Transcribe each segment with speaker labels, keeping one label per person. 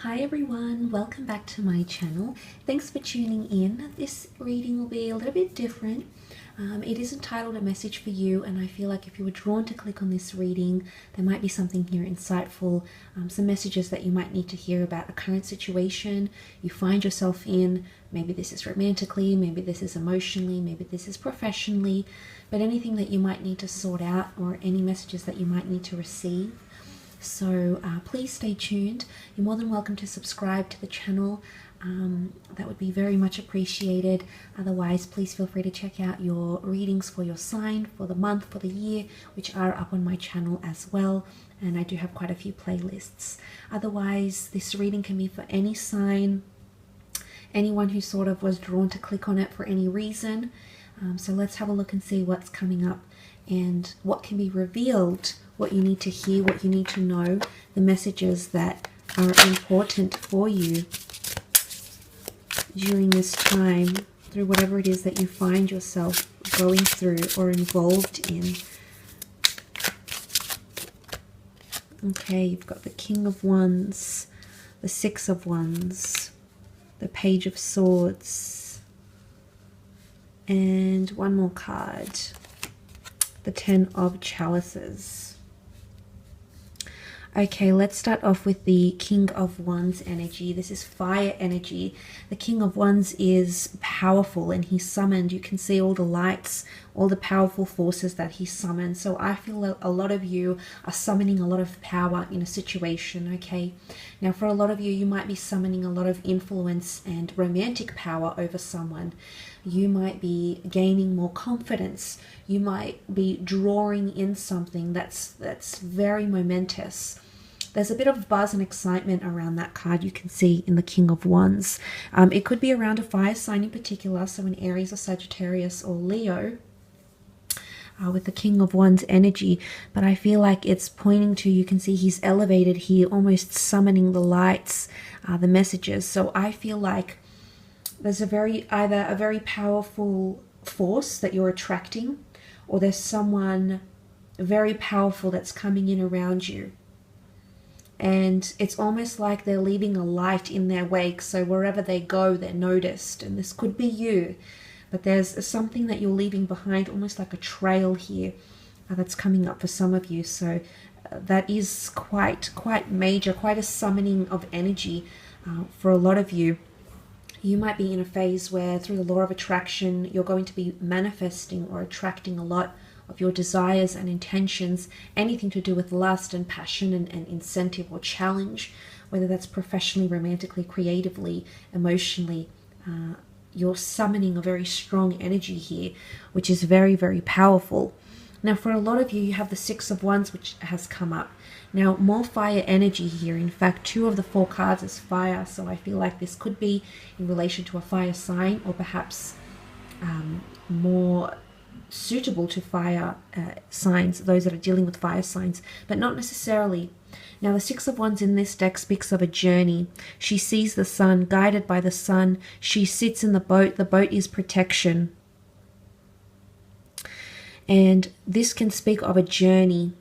Speaker 1: Hi everyone, welcome back to my channel. Thanks for tuning in. This reading will be a little bit different. It is entitled A Message for You, and I feel like if you were drawn to click on this reading, there might be something here insightful, some messages that you might need to hear about a current situation you find yourself in. Maybe this is romantically, maybe this is emotionally, maybe this is professionally, but anything that you might need to sort out or any messages that you might need to receive. So please stay tuned. You're more than welcome to subscribe to the channel. That would be very much appreciated. Otherwise, please feel free to check out your readings for your sign, for the month, for the year, which are up on my channel as well. And I do have quite a few playlists. Otherwise, this reading can be for any sign, anyone who sort of was drawn to click on it for any reason. So let's have a look and see what's coming up and what can be revealed, what you need to hear, what you need to know, the messages that are important for you during this time, through whatever it is that you find yourself going through or involved in. Okay, you've got the King of Wands, the Six of Wands, the Page of Swords, and one more card, the Ten of Chalices. Okay, let's start off with the King of Wands energy. This is fire energy. The King of Wands is powerful and he's summoned. You can see all the lights, all the powerful forces that he summoned. So I feel a lot of you are summoning a lot of power in a situation, okay? Now for a lot of you, you might be summoning a lot of influence and romantic power over someone. You might be gaining more confidence. You might be drawing in something that's very momentous. There's a bit of buzz and excitement around that card you can see in the King of Wands. It could be around a fire sign in particular, so in Aries or Sagittarius or Leo, with the King of Wands energy, but I feel like it's pointing to, you can see he's elevated here, almost summoning the lights, the messages. So I feel like there's either a very powerful force that you're attracting, or there's someone very powerful that's coming in around you. And it's almost like they're leaving a light in their wake, so wherever they go, they're noticed. And this could be you, but there's something that you're leaving behind, almost like a trail here that's coming up for some of you. So that is quite major, quite a summoning of energy for a lot of you. You might be in a phase where through the law of attraction, you're going to be manifesting or attracting a lot of your desires and intentions, anything to do with lust and passion and incentive or challenge, whether that's professionally, romantically, creatively, emotionally. You're summoning a very strong energy here, which is very, very powerful. Now, for a lot of you, you have the Six of Wands, which has come up. Now, more fire energy here. In fact, 2 of the 4 cards is fire, so I feel like this could be in relation to a fire sign, or perhaps more suitable to fire signs, those that are dealing with fire signs, but not necessarily. Now, the Six of Wands in this deck speaks of a journey. She sees the sun, guided by the sun. She sits in the boat. The boat is protection. And this can speak of a journey.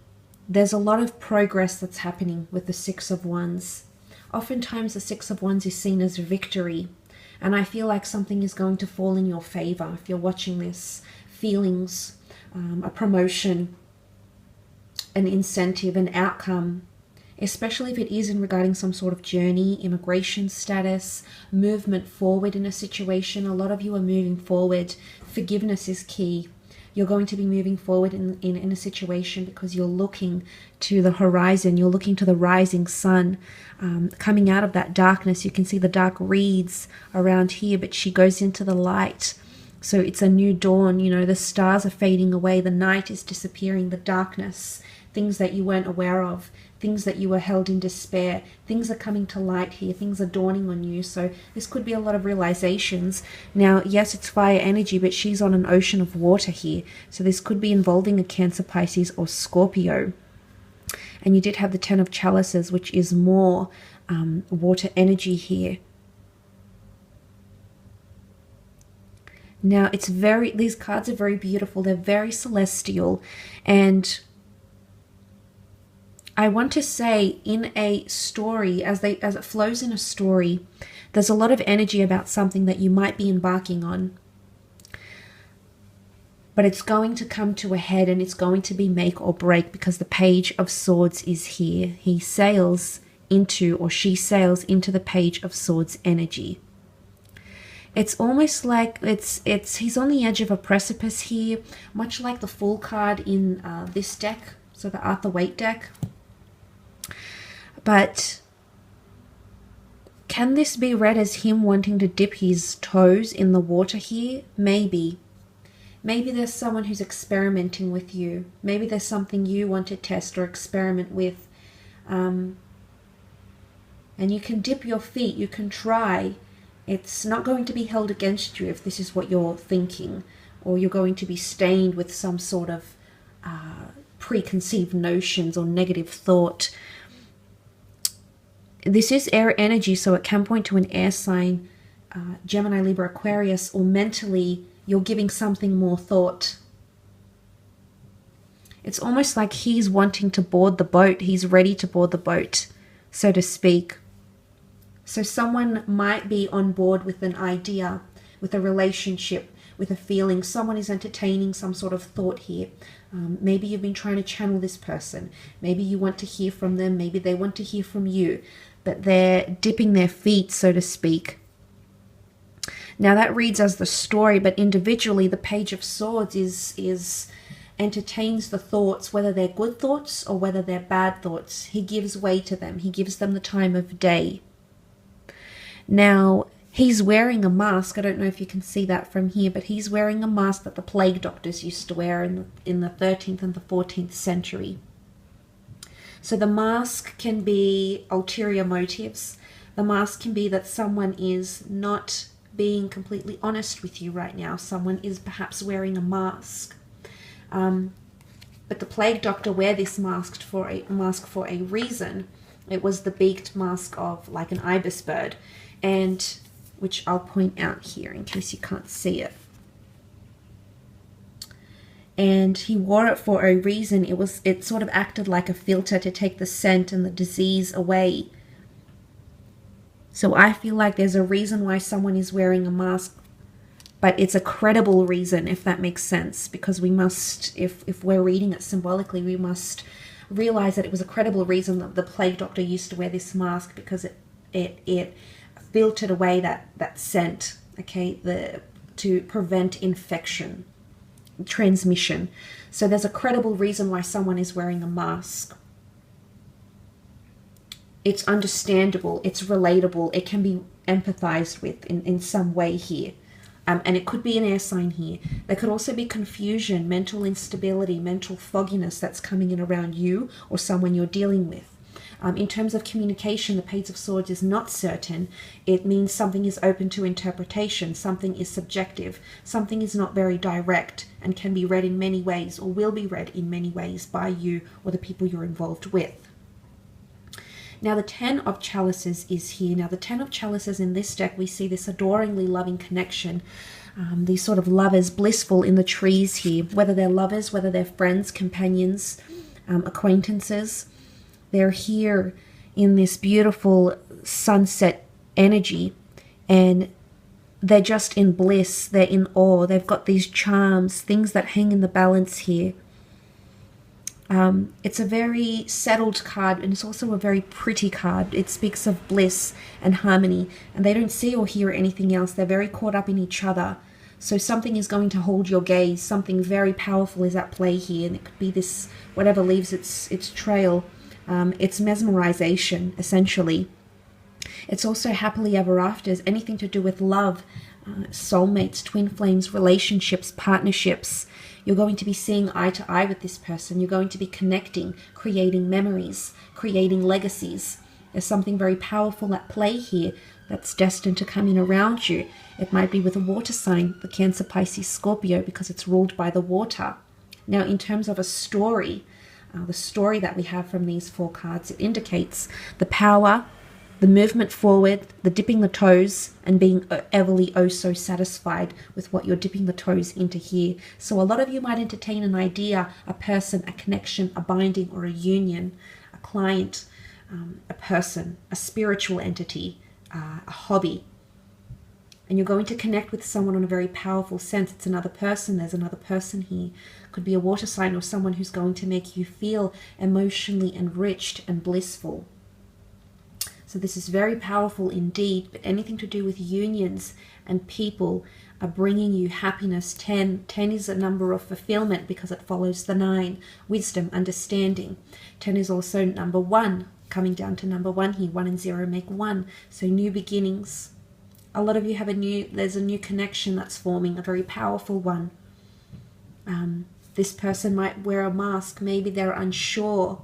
Speaker 1: There's a lot of progress that's happening with the Six of Wands. Oftentimes the Six of Wands is seen as victory, and I feel like something is going to fall in your favor if you're watching this. Feelings, a promotion, an incentive, an outcome, especially if it is in regarding some sort of journey, immigration status, movement forward in a situation. A lot of you are moving forward. Forgiveness is key. You're going to be moving forward in a situation because you're looking to the horizon. You're looking to the rising sun. Coming out of that darkness, you can see the dark reeds around here, but she goes into the light. So it's a new dawn. You know, the stars are fading away. The night is disappearing. The darkness, things that you weren't aware of, things that you were held in despair, things are coming to light here. Things are dawning on you. So this could be a lot of realizations. Now, yes, it's fire energy, but she's on an ocean of water here. So this could be involving a Cancer, Pisces, or Scorpio. And you did have the Ten of Chalices, which is more water energy here. Now, these cards are very beautiful. They're very celestial, and I want to say in a story, as it flows in a story, there's a lot of energy about something that you might be embarking on. But it's going to come to a head, and it's going to be make or break, because the Page of Swords is here. He sails into, or she sails into, the Page of Swords energy. It's almost like he's on the edge of a precipice here, much like the Fool card in this deck, so the Arthur Waite deck. But can this be read as him wanting to dip his toes in the water here? Maybe. Maybe there's someone who's experimenting with you. Maybe there's something you want to test or experiment with. And you can dip your feet, you can try. It's not going to be held against you if this is what you're thinking, or you're going to be stained with some sort of preconceived notions or negative thought. This is air energy, so it can point to an air sign, Gemini, Libra, Aquarius, or mentally you're giving something more thought. It's almost like he's wanting to board the boat. He's ready to board the boat, so to speak. So someone might be on board with an idea, with a relationship, with a feeling. Someone is entertaining some sort of thought here. Maybe you've been trying to channel this person. Maybe you want to hear from them. Maybe they want to hear from you. But they're dipping their feet, so to speak. Now that reads as the story, but individually the Page of Swords entertains the thoughts, whether they're good thoughts or whether they're bad thoughts. He gives way to them. He gives them the time of day. Now, he's wearing a mask. I don't know if you can see that from here, but he's wearing a mask that the plague doctors used to wear in the 13th and the 14th century. So the mask can be ulterior motives. The mask can be that someone is not being completely honest with you right now. Someone is perhaps wearing a mask. But the plague doctor wear this mask for a reason. It was the beaked mask of like an ibis bird, and which I'll point out here in case you can't see it. And he wore it for a reason. It sort of acted like a filter to take the scent and the disease away. So I feel like there's a reason why someone is wearing a mask, but it's a credible reason, if that makes sense, because we must, if we're reading it symbolically, we must realize that it was a credible reason that the plague doctor used to wear this mask, because it filtered away that scent, okay, to prevent infection, transmission. So there's a credible reason why someone is wearing a mask. It's understandable, it's relatable, it can be empathized with in some way here. And it could be an air sign here. There could also be confusion, mental instability, mental fogginess that's coming in around you or someone you're dealing with. In terms of communication, the Page of Swords is not certain. It means something is open to interpretation, something is subjective, something is not very direct and can be read in many ways, or will be read in many ways by you or the people you're involved with. Now the Ten of Chalices is here. Now the Ten of Chalices in this deck, we see this adoringly loving connection. These sort of lovers, blissful in the trees here. Whether they're lovers, whether they're friends, companions, acquaintances. They're here in this beautiful sunset energy. And they're just in bliss. They're in awe. They've got these charms, things that hang in the balance here. It's a very settled card, and it's also a very pretty card. It speaks of bliss and harmony, and they don't see or hear anything else. They're very caught up in each other. So something is going to hold your gaze. Something very powerful is at play here, and it could be this, whatever leaves its trail. It's mesmerization, essentially. It's also happily ever afters, anything to do with love, soulmates, twin flames, relationships, partnerships. You're going to be seeing eye to eye with this person. You're going to be connecting, creating memories, creating legacies. There's something very powerful at play here that's destined to come in around you. It might be with a water sign, the Cancer, Pisces, Scorpio, because it's ruled by the water. Now, in terms of a story, the story that we have from these four cards, it indicates the power, the movement forward, the dipping the toes, and being everly oh so satisfied with what you're dipping the toes into here. So a lot of you might entertain an idea, a person, a connection, a binding, or a union, a client, a person, a spiritual entity, a hobby. And you're going to connect with someone on a very powerful sense. It's another person. There's another person here. Could be a water sign or someone who's going to make you feel emotionally enriched and blissful. So this is very powerful indeed. But anything to do with unions and people are bringing you happiness. 10 is a number of fulfillment because it follows the 9. Wisdom, understanding. 10 is also number 1. Coming down to number 1 here. 1 and 0 make 1. So new beginnings. A lot of you have there's a new connection that's forming, a very powerful one. This person might wear a mask. Maybe they're unsure.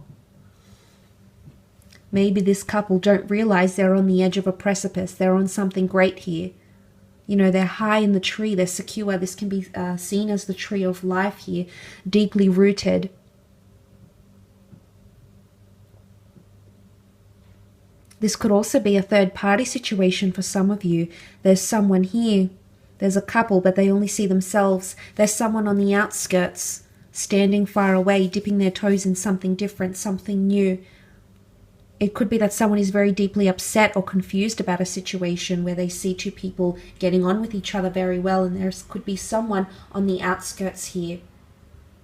Speaker 1: Maybe this couple don't realize they're on the edge of a precipice. They're on something great here. You know, they're high in the tree. They're secure. This can be seen as the tree of life here, deeply rooted. This could also be a third-party situation for some of you. There's someone here. There's a couple, but they only see themselves. There's someone on the outskirts, standing far away, dipping their toes in something different, something new. It could be that someone is very deeply upset or confused about a situation where they see two people getting on with each other very well, and there could be someone on the outskirts here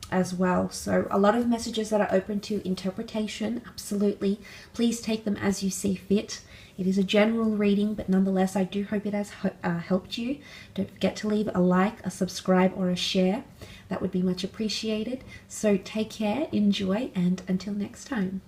Speaker 1: as well. So a lot of messages that are open to interpretation, absolutely. Please take them as you see fit. It is a general reading, but nonetheless, I do hope it has helped you. Don't forget to leave a like, a subscribe, or a share. That would be much appreciated. So take care, enjoy, and until next time.